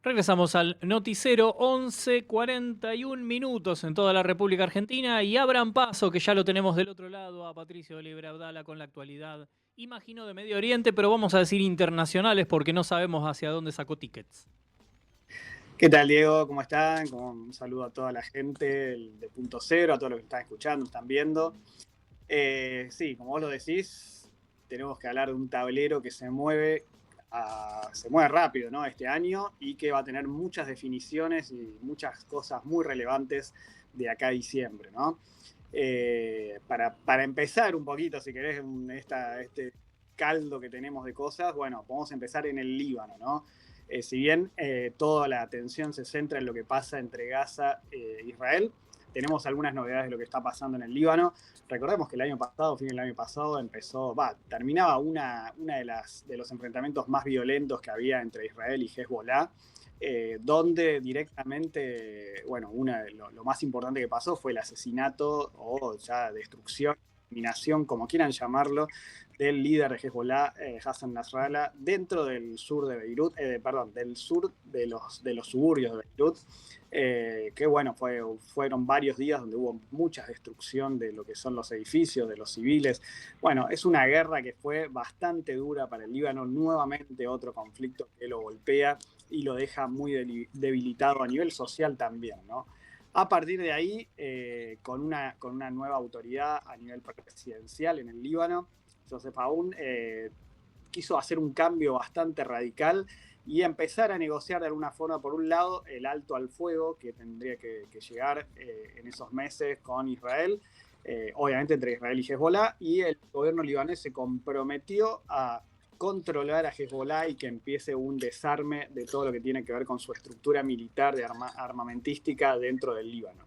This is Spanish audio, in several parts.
Regresamos al noticiero, 11:41 en toda la República Argentina, y abran paso, que ya lo tenemos del otro lado, a Patricio Oliver Abdala con la actualidad, imagino de Medio Oriente, pero vamos a decir internacionales porque no sabemos hacia dónde sacó tickets. ¿Qué tal, Diego? ¿Cómo están? Un saludo a toda la gente de Punto Cero, a todos los que están escuchando, están viendo. Sí, como vos lo decís, tenemos que hablar de un tablero que se mueve rápido, ¿no? Este año, y que va a tener muchas definiciones y muchas cosas muy relevantes de acá a diciembre, ¿no? Para empezar un poquito, si querés, este caldo que tenemos de cosas, bueno, podemos empezar en el Líbano, ¿no? Si bien toda la atención se centra en lo que pasa entre Gaza e Israel, tenemos algunas novedades de lo que está pasando en el Líbano. Recordemos que el año pasado, fin del año pasado, terminaba una de los enfrentamientos más violentos que había entre Israel y Hezbollah, donde directamente, bueno, lo más importante que pasó fue el asesinato o ya destrucción, eliminación, como quieran llamarlo, del líder de Hezbollah, Hassan Nasrallah, dentro del sur de Beirut, del sur de los suburbios de Beirut, que bueno, fueron varios días donde hubo mucha destrucción de lo que son los edificios, de los civiles. Bueno, es una guerra que fue bastante dura para el Líbano, nuevamente otro conflicto que lo golpea y lo deja muy debilitado a nivel social también, ¿no? A partir de ahí, con una nueva autoridad a nivel presidencial en el Líbano, Joseph Aoun quiso hacer un cambio bastante radical y empezar a negociar de alguna forma, por un lado, el alto al fuego que tendría que llegar en esos meses con Israel, obviamente entre Israel y Hezbollah, y el gobierno libanés se comprometió a controlar a Hezbollah y que empiece un desarme de todo lo que tiene que ver con su estructura militar de armamentística dentro del Líbano.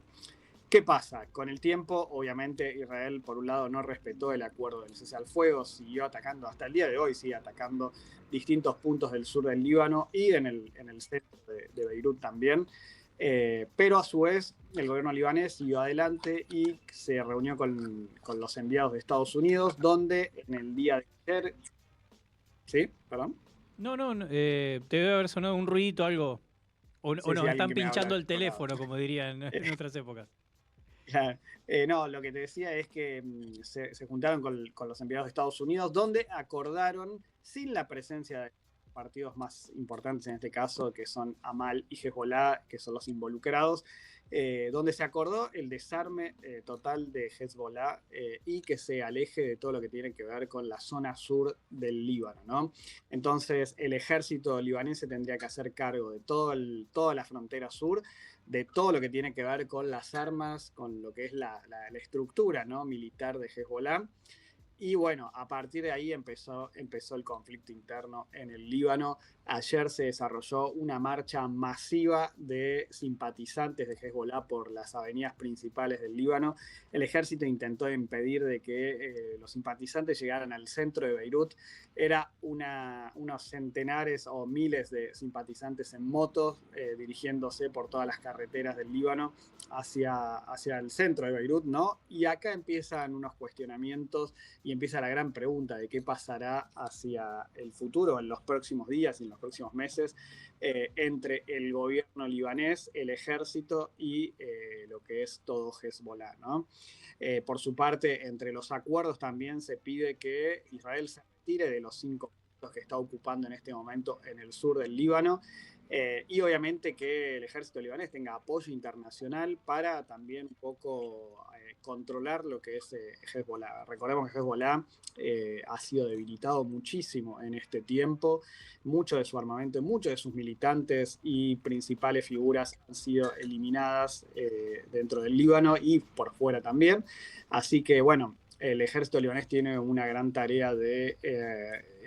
¿Qué pasa? Con el tiempo, obviamente, Israel, por un lado, no respetó el acuerdo del cese al fuego, siguió atacando hasta el día de hoy, sigue atacando distintos puntos del sur del Líbano y en el centro de Beirut también. Pero a su vez, el gobierno libanés siguió adelante y se reunió con los enviados de Estados Unidos, donde en el día de ayer. ¿Sí? ¿Perdón? No, no, no, te debe haber sonado un ruidito, algo. O Sí, nos sí, alguien están que me habla pinchando del el otro lado. teléfono, como dirían en otras épocas. Claro. No, lo que te decía es que se juntaron con los enviados de Estados Unidos, donde acordaron, sin la presencia de partidos más importantes en este caso, que son Amal y Hezbollah, que son los involucrados, donde se acordó el desarme total de Hezbollah y que se aleje de todo lo que tiene que ver con la zona sur del Líbano, ¿no? Entonces, el ejército libanés se tendría que hacer cargo de toda la frontera sur, de todo lo que tiene que ver con las armas, con lo que es la estructura, ¿no?, militar de Hezbollah. Y bueno, a partir de ahí empezó el conflicto interno en el Líbano. Ayer se desarrolló una marcha masiva de simpatizantes de Hezbollah por las avenidas principales del Líbano. El ejército intentó impedir de que los simpatizantes llegaran al centro de Beirut. Era unos centenares o miles de simpatizantes en motos dirigiéndose por todas las carreteras del Líbano hacia el centro de Beirut, ¿no? Y acá empiezan unos cuestionamientos y empieza la gran pregunta de qué pasará hacia el futuro, en los próximos días y en los próximos meses, entre el gobierno libanés, el ejército y lo que es todo Hezbollah, ¿no? Por su parte, entre los acuerdos también se pide que Israel se retire de los 5 puntos que está ocupando en este momento en el sur del Líbano, y obviamente que el ejército libanés tenga apoyo internacional para también un poco controlar lo que es Hezbollah. Recordemos que Hezbollah ha sido debilitado muchísimo en este tiempo, mucho de su armamento, muchos de sus militantes y principales figuras han sido eliminadas dentro del Líbano y por fuera también. Así que bueno, el ejército libanés tiene una gran tarea de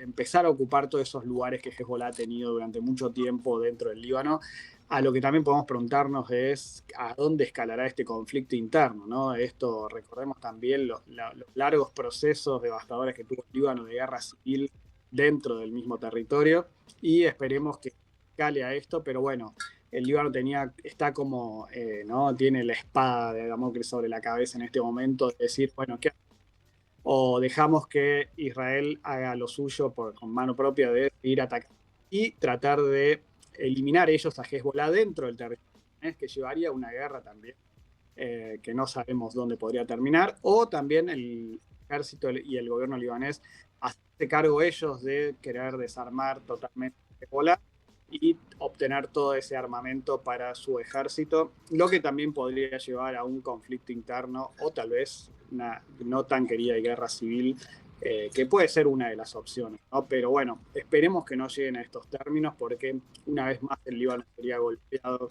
empezar a ocupar todos esos lugares que Hezbollah ha tenido durante mucho tiempo dentro del Líbano. A lo que también podemos preguntarnos es a dónde escalará este conflicto interno, ¿no? Esto, recordemos también los largos procesos devastadores que tuvo el Líbano de guerra civil dentro del mismo territorio, y esperemos que escale a esto, pero bueno, el Líbano está como, ¿no?, tiene la espada de Damocles sobre la cabeza en este momento, de decir, bueno, ¿qué? O dejamos que Israel haga lo suyo con mano propia de ir a atacar y tratar de eliminar ellos a Hezbollah dentro del territorio libanés, que llevaría a una guerra también que no sabemos dónde podría terminar, o también el ejército y el gobierno libanés hacerse cargo ellos de querer desarmar totalmente Hezbollah y obtener todo ese armamento para su ejército, lo que también podría llevar a un conflicto interno o tal vez una no tan querida guerra civil, que puede ser una de las opciones, ¿no? Pero bueno, esperemos que no lleguen a estos términos porque una vez más el Líbano sería golpeado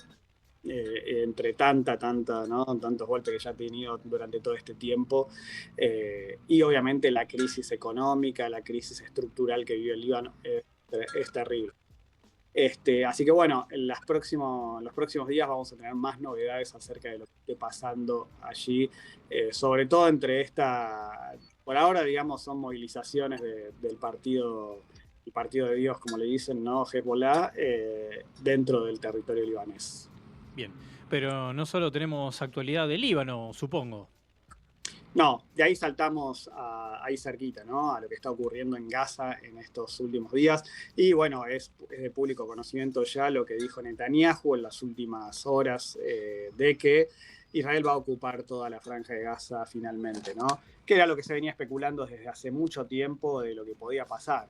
entre ¿no? Tantos golpes que ya ha tenido durante todo este tiempo, y obviamente la crisis económica, la crisis estructural que vive el Líbano es terrible. Así que bueno, en los próximos días vamos a tener más novedades acerca de lo que esté pasando allí, sobre todo por ahora digamos son movilizaciones del partido, el partido de Dios, como le dicen, ¿no? Hezbollah, dentro del territorio libanés. Bien, pero no solo tenemos actualidad del Líbano, supongo. No, de ahí saltamos ahí cerquita, ¿no? A lo que está ocurriendo en Gaza en estos últimos días. Y bueno, es de público conocimiento ya lo que dijo Netanyahu en las últimas horas, de que Israel va a ocupar toda la franja de Gaza finalmente, ¿no? Que era lo que se venía especulando desde hace mucho tiempo de lo que podía pasar.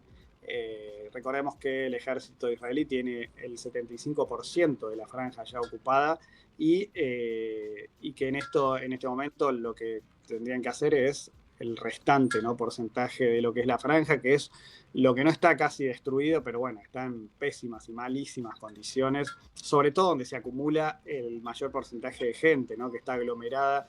Recordemos que el ejército israelí tiene el 75% de la franja ya ocupada y que en este momento lo que tendrían que hacer es el restante, ¿no? Porcentaje de lo que es la franja, que es lo que no está casi destruido, pero bueno, está en pésimas y malísimas condiciones, sobre todo donde se acumula el mayor porcentaje de gente, ¿no? Que está aglomerada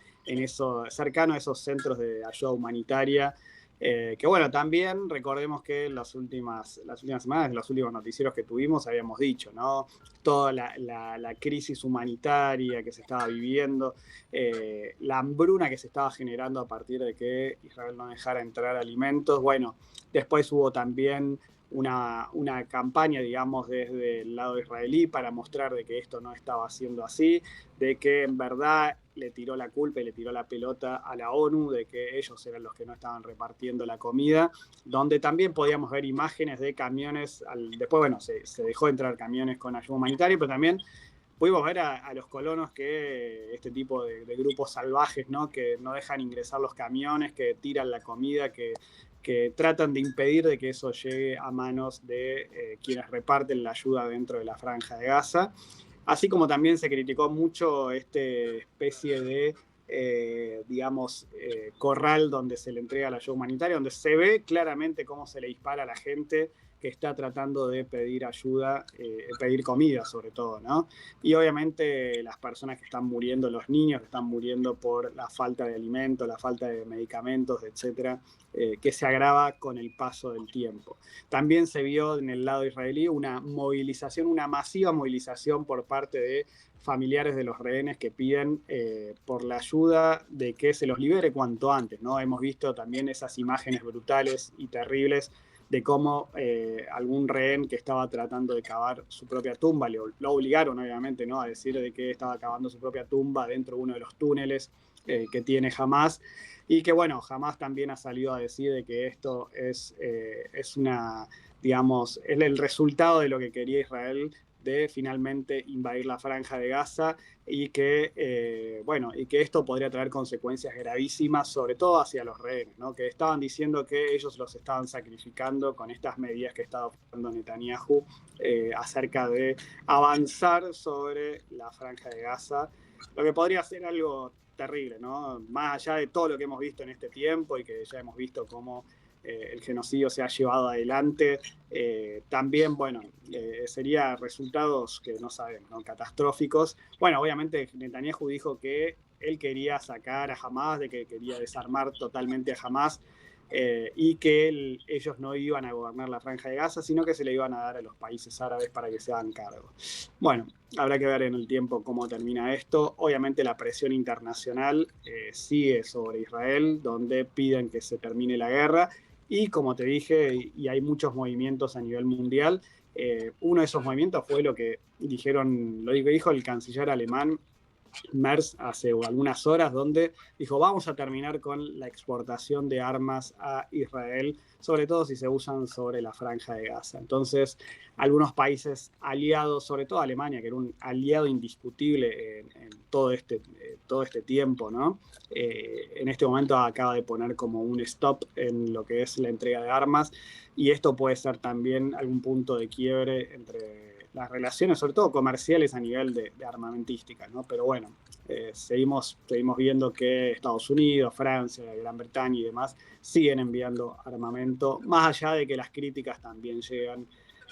cercano a esos centros de ayuda humanitaria. Que bueno, también recordemos que las últimas semanas, en los últimos noticieros que tuvimos, habíamos dicho, ¿no? Toda la crisis humanitaria que se estaba viviendo, la hambruna que se estaba generando a partir de que Israel no dejara entrar alimentos. Bueno, después hubo también una campaña, digamos, desde el lado israelí para mostrar de que esto no estaba siendo así, de que en verdad le tiró la culpa y le tiró la pelota a la ONU, de que ellos eran los que no estaban repartiendo la comida, donde también podíamos ver imágenes de camiones, después, bueno, se dejó entrar camiones con ayuda humanitaria, pero también pudimos ver a los colonos que este tipo de grupos salvajes, ¿no? Que no dejan ingresar los camiones, que tiran la comida, que tratan de impedir de que eso llegue a manos de quienes reparten la ayuda dentro de la franja de Gaza. Así como también se criticó mucho esta especie de, corral donde se le entrega la ayuda humanitaria, donde se ve claramente cómo se le dispara a la gente que está tratando de pedir ayuda, pedir comida sobre todo, ¿no? Y obviamente las personas que están muriendo, los niños que están muriendo por la falta de alimentos, la falta de medicamentos, etcétera, que se agrava con el paso del tiempo. También se vio en el lado israelí una masiva movilización por parte de familiares de los rehenes que piden por la ayuda de que se los libere cuanto antes, ¿no? Hemos visto también esas imágenes brutales y terribles de cómo algún rehén que estaba tratando de cavar su propia tumba, lo obligaron obviamente, ¿no? A decir de que estaba cavando su propia tumba dentro de uno de los túneles que tiene Hamás, y que bueno, Hamás también ha salido a decir de que esto es el resultado de lo que quería Israel de finalmente invadir la franja de Gaza, y que esto podría traer consecuencias gravísimas, sobre todo hacia los rehenes, ¿no? Que estaban diciendo que ellos los estaban sacrificando con estas medidas que estaba ofreciendo Netanyahu acerca de avanzar sobre la franja de Gaza, lo que podría ser algo terrible, ¿no? Más allá de todo lo que hemos visto en este tiempo y que ya hemos visto cómo el genocidio se ha llevado adelante, también, sería resultados que no sabemos, ¿no? Catastróficos. Bueno, obviamente Netanyahu dijo que él quería sacar a Hamás, de que quería desarmar totalmente a Hamás, y que ellos no iban a gobernar la franja de Gaza, sino que se le iban a dar a los países árabes para que se hagan cargo. Bueno, habrá que ver en el tiempo cómo termina esto. Obviamente la presión internacional sigue sobre Israel, donde piden que se termine la guerra. Y como te dije, y hay muchos movimientos a nivel mundial, uno de esos movimientos fue lo que dijo el canciller alemán Merz hace algunas horas, donde dijo, vamos a terminar con la exportación de armas a Israel, sobre todo si se usan sobre la franja de Gaza. Entonces, algunos países aliados, sobre todo Alemania, que era un aliado indiscutible en todo este tiempo, ¿no? En este momento acaba de poner como un stop en lo que es la entrega de armas, y esto puede ser también algún punto de quiebre entre las relaciones, sobre todo comerciales a nivel de armamentística, ¿no? Pero bueno, seguimos viendo que Estados Unidos, Francia, Gran Bretaña y demás siguen enviando armamento, más allá de que las críticas también llegan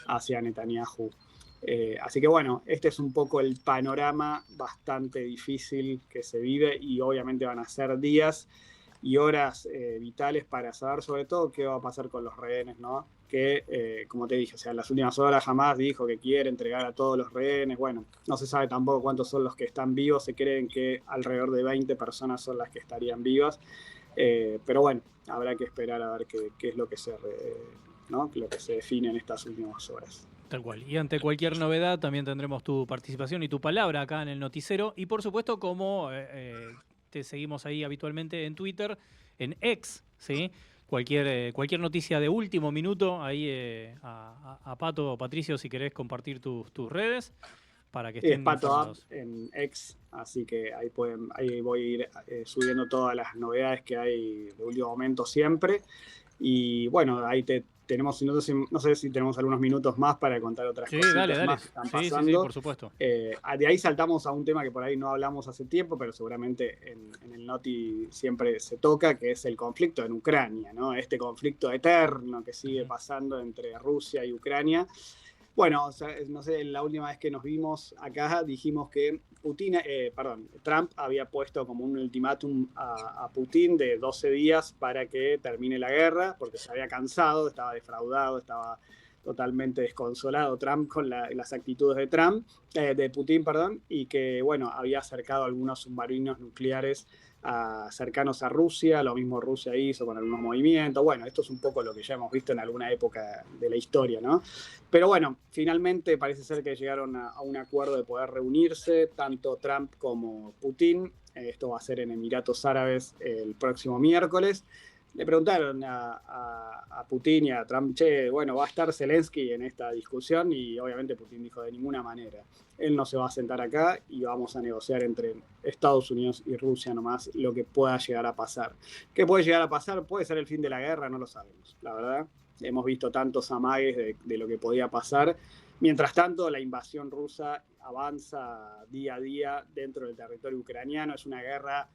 hacia Netanyahu. Así que bueno, este es un poco el panorama bastante difícil que se vive, y obviamente van a ser días y horas vitales para saber sobre todo qué va a pasar con los rehenes, ¿no? Que, como te dije, o sea, en las últimas horas Hamás dijo que quiere entregar a todos los rehenes. Bueno, no se sabe tampoco cuántos son los que están vivos, se creen que alrededor de 20 personas son las que estarían vivas, pero bueno, habrá que esperar a ver qué es lo que ¿no? Lo que se define en estas últimas horas. Tal cual. Y ante cualquier novedad también tendremos tu participación y tu palabra acá en el noticiero. Y por supuesto, como te seguimos ahí habitualmente en Twitter, en X, ¿sí? Cualquier noticia de último minuto, ahí a Pato o Patricio, si querés compartir tus redes para que estén Es Pato informados. Up en X, así que ahí voy a ir subiendo todas las novedades que hay de último momento siempre. Y bueno, ahí tenemos, no sé si tenemos algunos minutos más para contar otras cositas Dale. más que están pasando. Sí, por supuesto. De ahí saltamos a un tema que por ahí no hablamos hace tiempo, pero seguramente en el Noti siempre se toca, que es el conflicto en Ucrania, ¿no? Este conflicto eterno que sigue pasando entre Rusia y Ucrania. Bueno, o sea, no sé, la última vez que nos vimos acá dijimos que Trump había puesto como un ultimátum a Putin de 12 días para que termine la guerra, porque se había cansado, estaba defraudado, estaba totalmente desconsolado Trump con las actitudes de Putin, y que, bueno, había acercado algunos submarinos nucleares cercanos a Rusia. Lo mismo Rusia hizo con algunos movimientos. Bueno, esto es un poco lo que ya hemos visto en alguna época de la historia, ¿no? Pero bueno, finalmente parece ser que llegaron a un acuerdo de poder reunirse, tanto Trump como Putin. Esto va a ser en Emiratos Árabes el próximo miércoles. Le preguntaron a Putin y a Trump, bueno, ¿va a estar Zelensky en esta discusión? Y obviamente Putin dijo, de ninguna manera. Él no se va a sentar acá y vamos a negociar entre Estados Unidos y Rusia nomás lo que pueda llegar a pasar. ¿Qué puede llegar a pasar? ¿Puede ser el fin de la guerra? No lo sabemos, la verdad. Hemos visto tantos amagues de lo que podía pasar. Mientras tanto, la invasión rusa avanza día a día dentro del territorio ucraniano. Es una guerra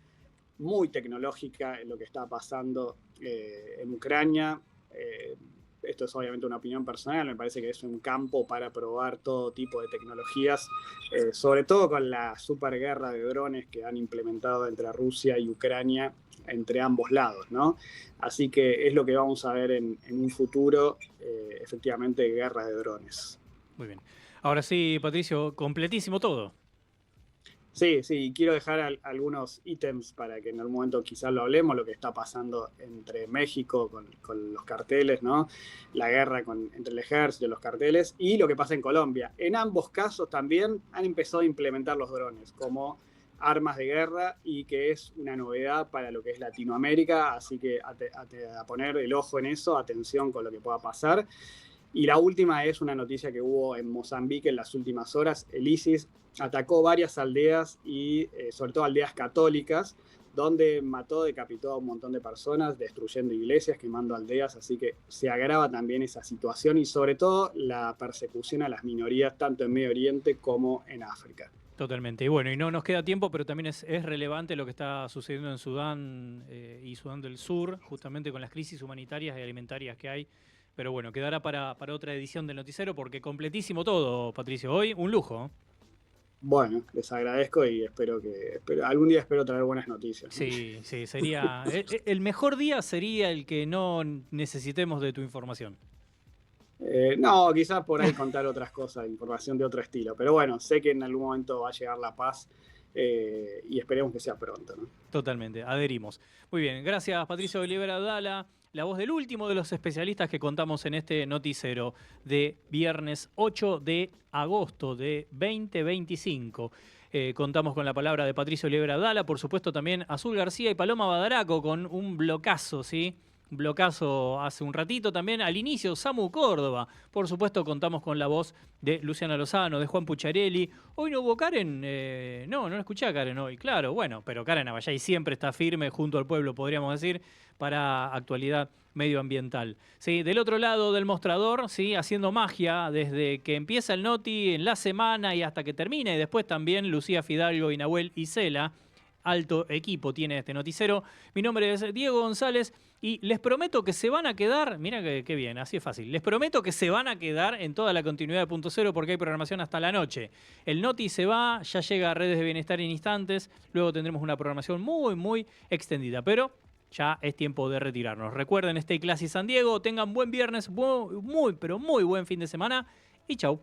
muy tecnológica en lo que está pasando en Ucrania. Esto es obviamente una opinión personal, me parece que es un campo para probar todo tipo de tecnologías, sobre todo con la superguerra de drones que han implementado entre Rusia y Ucrania, entre ambos lados, ¿no? Así que es lo que vamos a ver en un futuro, efectivamente, guerra de drones. Muy bien. Ahora sí, Patricio, completísimo todo. Sí, quiero dejar algunos ítems para que en algún momento quizás lo hablemos, lo que está pasando entre México con los carteles, ¿no? La guerra entre el ejército y los carteles, y lo que pasa en Colombia. En ambos casos también han empezado a implementar los drones como armas de guerra, y que es una novedad para lo que es Latinoamérica, así que a poner el ojo en eso, atención con lo que pueda pasar. Y la última es una noticia que hubo en Mozambique en las últimas horas. El ISIS atacó varias aldeas y sobre todo aldeas católicas, donde decapitó a un montón de personas, destruyendo iglesias, quemando aldeas. Así que se agrava también esa situación, y sobre todo la persecución a las minorías, tanto en Medio Oriente como en África. Totalmente. Y bueno, y no nos queda tiempo, pero también es relevante lo que está sucediendo en Sudán y Sudán del Sur, justamente con las crisis humanitarias y alimentarias que hay. Pero bueno, quedará para otra edición del noticiero, porque completísimo todo, Patricio. Hoy un lujo. Bueno, les agradezco y algún día espero traer buenas noticias. Sí, sería... el mejor día sería el que no necesitemos de tu información. No, quizás por ahí contar otras cosas, información de otro estilo. Pero bueno, sé que en algún momento va a llegar la paz, y esperemos que sea pronto, ¿no? Totalmente, adherimos. Muy bien, gracias Patricio Olivera Abdala, la voz del último de los especialistas que contamos en este noticiero de viernes 8 de agosto de 2025. Contamos con la palabra de Patricio Liebre Abdala, por supuesto también Azul García y Paloma Badaraco con un blocazo, ¿sí? Un blocazo hace un ratito también. Al inicio, Samu Córdoba. Por supuesto, contamos con la voz de Luciana Lozano, de Juan Pucharelli. Hoy no hubo Karen. No la escuché a Karen hoy. Claro, bueno, pero Karen Abayay siempre está firme junto al pueblo, podríamos decir, para actualidad medioambiental. Sí, del otro lado del mostrador, sí, haciendo magia desde que empieza el Noti en la semana y hasta que termina. Y después también Lucía Fidalgo y Nahuel Isela. Alto equipo tiene este noticiero. Mi nombre es Diego González y les prometo que se van a quedar, mira qué bien, así es fácil, les prometo que se van a quedar en toda la continuidad de Punto Cero porque hay programación hasta la noche. El Noti se va, ya llega a Redes de Bienestar en instantes, luego tendremos una programación muy extendida, pero ya es tiempo de retirarnos. Recuerden, Stay Classy San Diego, tengan buen viernes, muy buen fin de semana y chau.